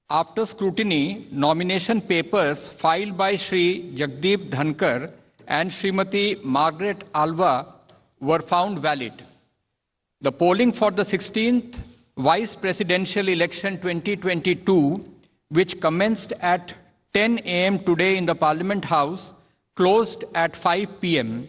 After scrutiny, nomination papers filed by Shri Jagdeep Dhankhar and Srimati MargaretAlva were found valid. The polling for the 16th Vice Presidential Election 2022, which commenced at 10 a.m. today in the Parliament House, closed at 5 p.m.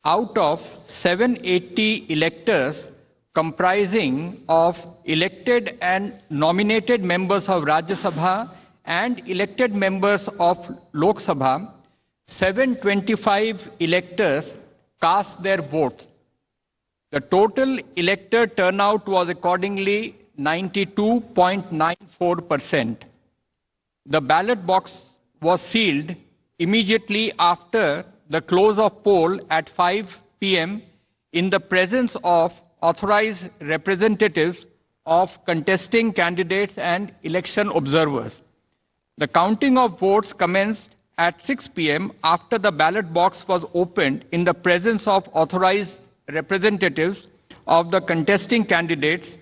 Out of 780 electors comprising of elected and nominated members of Rajya Sabha and elected members of Lok Sabha, 725 electors cast their votes. The total elector turnout was accordingly 92.94%. The ballot box was sealed immediately after the close of poll at 5 p.m. in the presence of authorized representatives of contesting candidates and election observers. The counting of votes commenced at 6 p.m. after the ballot box was opened in the presence of authorized representatives of the contesting candidates,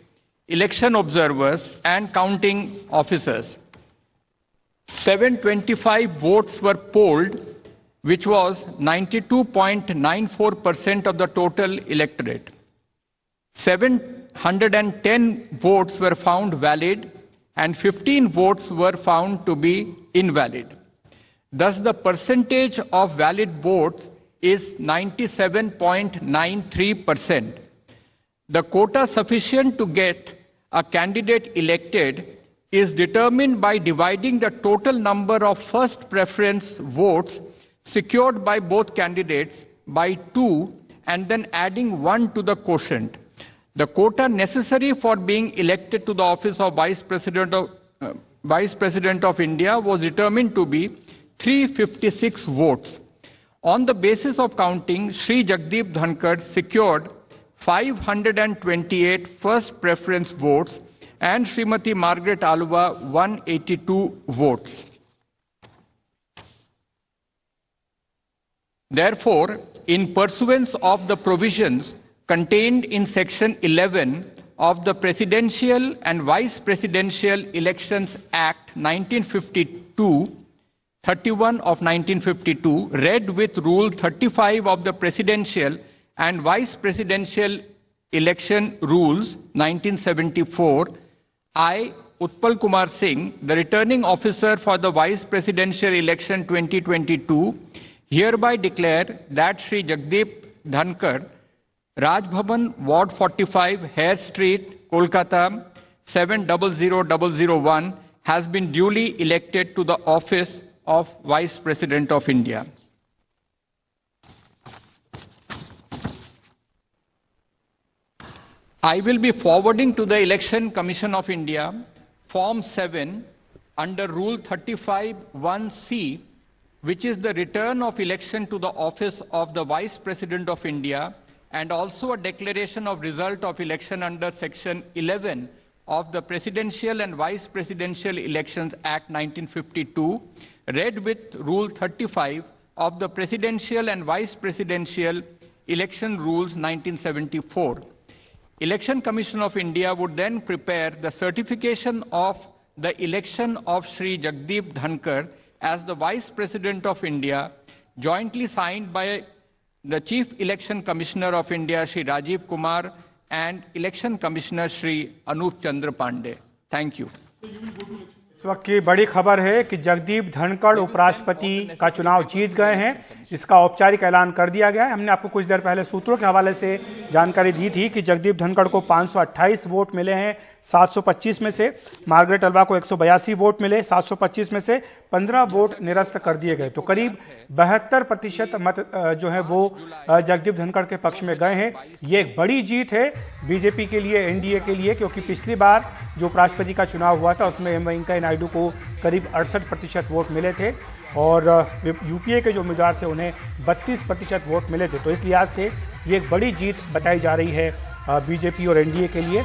election observers, and counting officers. 725 votes were polled, which was 92.94% of the total electorate. 710 votes were found valid and 15 votes were found to be invalid. Thus, the percentage of valid votes is 97.93%. The quota sufficient to get a candidate elected is determined by dividing the total number of first preference votes secured by both candidates by 2 and then adding 1 to the quotient. The quota necessary for being elected to the office of Vice President of India was determined to be 356 votes. On the basis of counting, Shri Jagdeep Dhankhar secured 528 first preference votes and Srimati MargaretAlva 182 votes. Therefore, in pursuance of the provisions contained in Section 11 of the Presidential and Vice Presidential Elections Act 1952, 31 of 1952, read with Rule 35 of the Presidential and Vice Presidential Election Rules 1974, I, Utpal Kumar Singh, the returning officer for the Vice Presidential Election 2022, hereby declare that Shri Jagdeep Dhankhar, Raj Bhavan, Ward 45, Hare Street, Kolkata 700001, has been duly elected to the office of Vice President of India. I will be forwarding to the Election Commission of India Form 7 under Rule 35(1)(c), which is the return of election to the office of the Vice President of India, and also a declaration of result of election under Section 11 of the Presidential and Vice Presidential Elections Act 1952, read with Rule 35 of the Presidential and Vice Presidential Election Rules 1974. Election Commission of India would then prepare the certification of the election of Shri Jagdeep Dhankhar as the Vice President of India, jointly signed by the Chief Election Commissioner of India, Shri Rajiv Kumar, and Election Commissioner Shri Anup Chandra Pandey. Thank you. इस वक्त की बड़ी खबर है कि जगदीप धनखड़ उपराष्ट्रपति का चुनाव जीत गए हैं। इसका औपचारिक ऐलान कर दिया गया है। हमने आपको कुछ देर पहले सूत्रों के हवाले से जानकारी दी थी कि जगदीप धनखड़ को 528 वोट मिले हैं 725 में से, मार्गरेट अल्वा को 182 वोट मिले 725 में से, 15 वोट निरस्त कर दिए गए। तो करीब 72% मत जो है वो जगदीप धनखड़ के पक्ष में गए हैं। ये एक बड़ी जीत है बीजेपी के लिए, एनडीए के लिए, क्योंकि पिछली बार जो उपराष्ट्रपति का चुनाव हुआ था उसमें एम वेंकैया नायडू को करीब 68% वोट मिले थे और यूपीए के जो उम्मीदवार थे उन्हें 32% वोट मिले थे। तो इस लिहाज से ये एक बड़ी जीत बताई जा रही है बीजेपी और एनडीए के लिए।